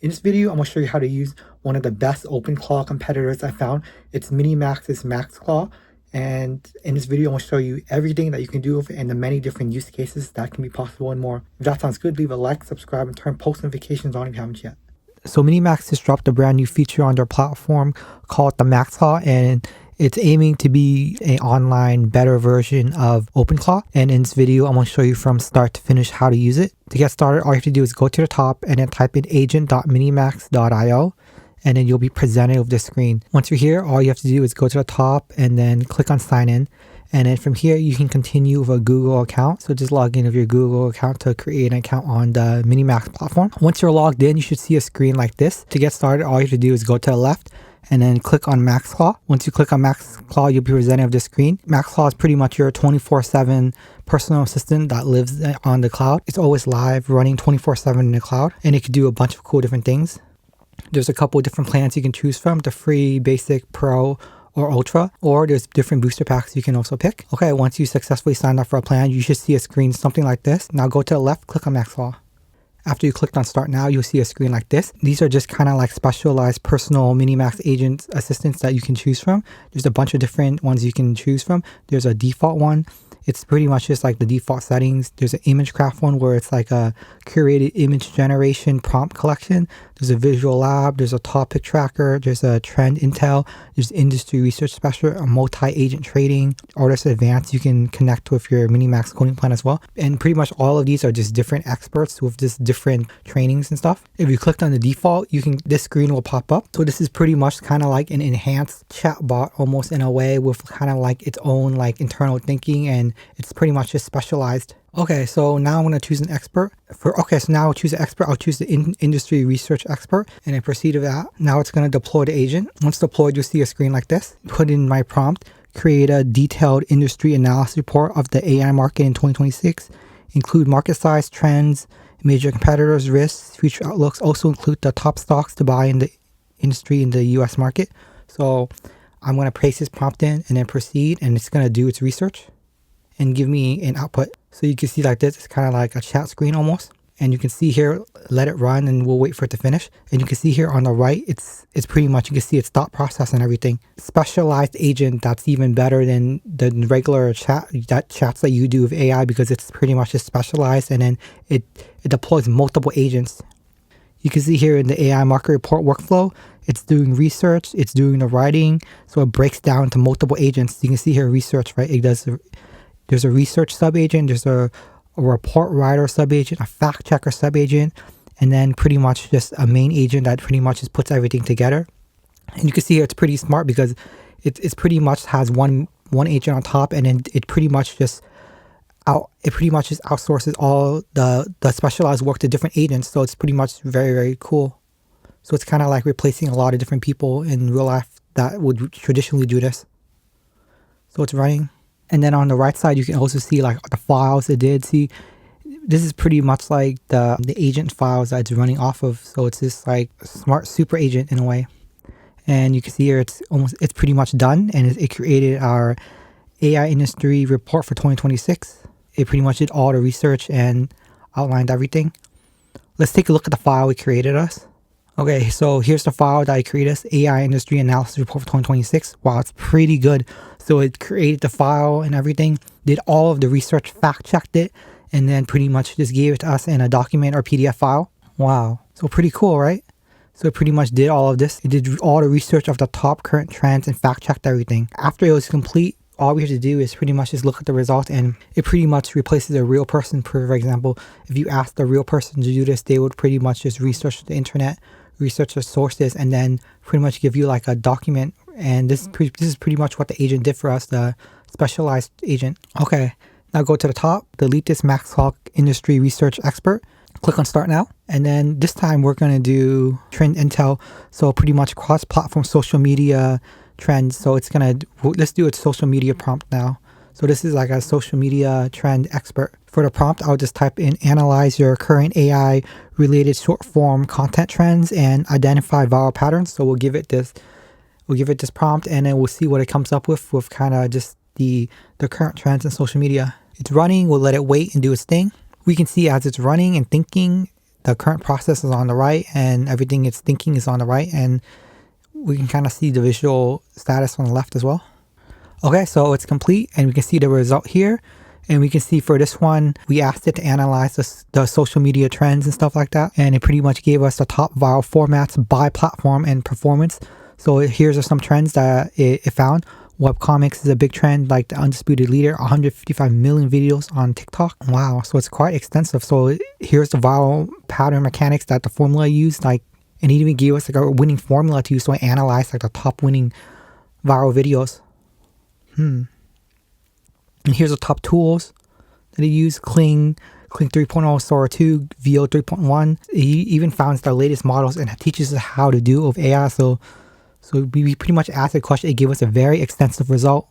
In this video, I'm going to show you how to use one of the best OpenClaw competitors I found. It's MiniMax's MaxClaw. And in this video, I'm going to show you everything that you can do with it and the many different use cases that can be possible and more. If that sounds good, leave a like, subscribe, and turn post notifications on if you haven't yet. So MiniMax just dropped a brand new feature on their platform called the MaxClaw, and it's aiming to be an online better version of OpenClaw. And in this video, I'm going to show you from start to finish how to use it. To get started, all you have to do is go to the top and then type in agent.minimax.io. And then you'll be presented with this screen. Once you're here, all you have to do is go to the top and then click on sign in. And then from here, you can continue with a Google account. So just log in with your Google account to create an account on the MiniMax platform. Once you're logged in, you should see a screen like this. To get started, all you have to do is go to the left and then click on MaxClaw. Once you click on MaxClaw, you'll be presented with this screen. MaxClaw is pretty much your 24/7 personal assistant that lives on the cloud. It's always live, running 24/7 in the cloud, and it can do a bunch of cool different things. There's a couple of different plans you can choose from, the free, basic, pro, or ultra, or there's different booster packs you can also pick. Okay, once you successfully signed up for a plan, you should see a screen something like this. Now go to the left, click on MaxClaw. After you clicked on start now, you'll see a screen like this. These are just kind of like specialized personal MiniMax agent assistants that you can choose from. There's a bunch of different ones you can choose from. There's a default one. It's pretty much just like the default settings. There's an image craft one where it's like a curated image generation prompt collection. There's a visual lab. There's a topic tracker. There's a trend intel. There's industry research specialist, a multi-agent trading, artist advanced. You can connect with your MiniMax coding plan as well. And pretty much all of these are just different experts with just different trainings and stuff. If you clicked on the default, this screen will pop up. So this is pretty much kind of like an enhanced chatbot almost in a way with kind of like its own like internal thinking, and it's pretty much just specialized. Okay, so now I'm going to choose an expert. So now I'll choose an expert. I'll choose the industry research expert and then proceed to that. Now it's going to deploy the agent. Once deployed, you'll see a screen like this. Put in my prompt, create a detailed industry analysis report of the AI market in 2026. Include market size, trends, major competitors, risks, future outlooks. Also include the top stocks to buy in the industry in the US market. So I'm going to paste this prompt in and then proceed, and it's going to do its research and give me an output. So you can see like this, it's kind of like a chat screen almost. And you can see here, let it run and we'll wait for it to finish. And you can see here on the right, it's pretty much, you can see its thought process and everything. Specialized agent that's even better than the regular chats that you do with AI, because it's pretty much just specialized, and then it deploys multiple agents. You can see here in the AI market report workflow, it's doing research, it's doing the writing. So it breaks down to multiple agents. You can see here research, right? There's a research sub-agent, there's a report writer sub-agent, a fact checker sub-agent, and then pretty much just a main agent that pretty much just puts everything together. And you can see here it's pretty smart because it's pretty much has one agent on top, and then it pretty much just outsources all the specialized work to different agents. So it's pretty much very, very cool. So it's kind of like replacing a lot of different people in real life that would traditionally do this. So it's running. And then on the right side, you can also see like the files it did. See, this is pretty much like the agent files that it's running off of. So it's this like smart super agent in a way. And you can see here it's pretty much done, and it created our AI industry report for 2026. It pretty much did all the research and outlined everything. Let's take a look at the file it created us. Okay, so here's the file that I created us, AI Industry Analysis Report for 2026. Wow, it's pretty good. So it created the file and everything, did all of the research, fact-checked it, and then pretty much just gave it to us in a document or PDF file. Wow, so pretty cool, right? So it pretty much did all of this. It did all the research of the top current trends and fact-checked everything. After it was complete, all we have to do is pretty much just look at the results, and it pretty much replaces a real person. For example, if you asked a real person to do this, they would pretty much just research the internet, research the sources, and then pretty much give you like a document. And this is pretty much what the agent did for us, the specialized agent. Okay, now go to the top, delete this MaxClaw industry research expert, click on start now. And then this time we're going to do trend intel. So pretty much cross-platform social media trends. So let's do a social media prompt now. So this is like a social media trend expert. For the prompt, I'll just type in analyze your current AI related short form content trends and identify viral patterns. So we'll give it this prompt, and then we'll see what it comes up with kind of just the current trends in social media. It's running, we'll let it wait and do its thing. We can see as it's running and thinking, the current process is on the right and everything it's thinking is on the right, and we can kind of see the visual status on the left as well. Okay, so it's complete and we can see the result here. And we can see for this one, we asked it to analyze the social media trends and stuff like that. And it pretty much gave us the top viral formats by platform and performance. So here's some trends that it found. Webcomics is a big trend, like the undisputed leader, 155 million videos on TikTok. Wow, so it's quite extensive. So here's the viral pattern mechanics that the formula used, like, and it even gave us like a winning formula to use. So I analyzed like the top winning viral videos. And here's the top tools that he used: Kling 3.0, Sora 2, VO 3.1. He even found the latest models and teaches us how to do with AI. So we pretty much asked a question. It gave us a very extensive result.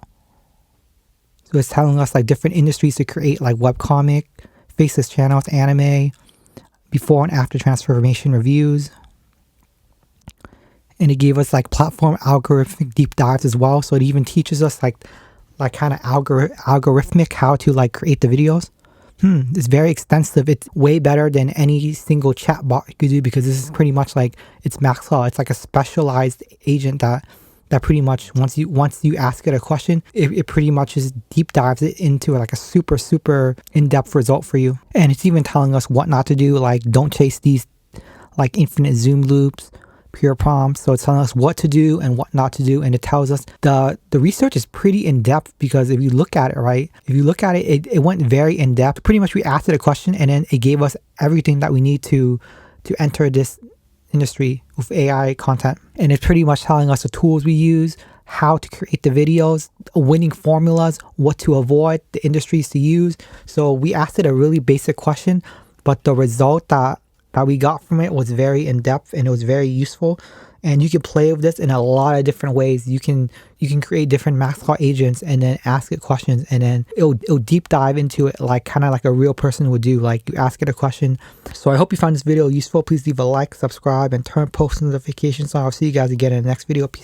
So it's telling us like different industries to create, like webcomic, faceless channels, anime, before and after transformation reviews. And it gave us like platform algorithmic deep dives as well. So it even teaches us like kind of algorithmic how to like create the videos. It's very extensive. It's way better than any single chat bot you could do, because this is pretty much like, it's MaxClaw. It's like a specialized agent that pretty much once you ask it a question, it pretty much just deep dives it into like a super in-depth result for you. And it's even telling us what not to do, like don't chase these like infinite zoom loops, pure prompts. So it's telling us what to do and what not to do, and it tells us the research is pretty in-depth, because if you look at it, right, it went very in-depth. Pretty much we asked it a question and then it gave us everything that we need to enter this industry with AI content. And it's pretty much telling us the tools we use, how to create the videos, winning formulas, what to avoid, the industries to use. So we asked it a really basic question, but the result that we got from it was very in-depth and it was very useful. And you can play with this in a lot of different ways. You can create different MaxClaw agents and then ask it questions, and then it'll deep dive into it like kind of like a real person would do. Like you ask it a question. So I hope you found this video useful. Please leave a like, subscribe, and turn post notifications on. I'll see you guys again in the next video. Peace.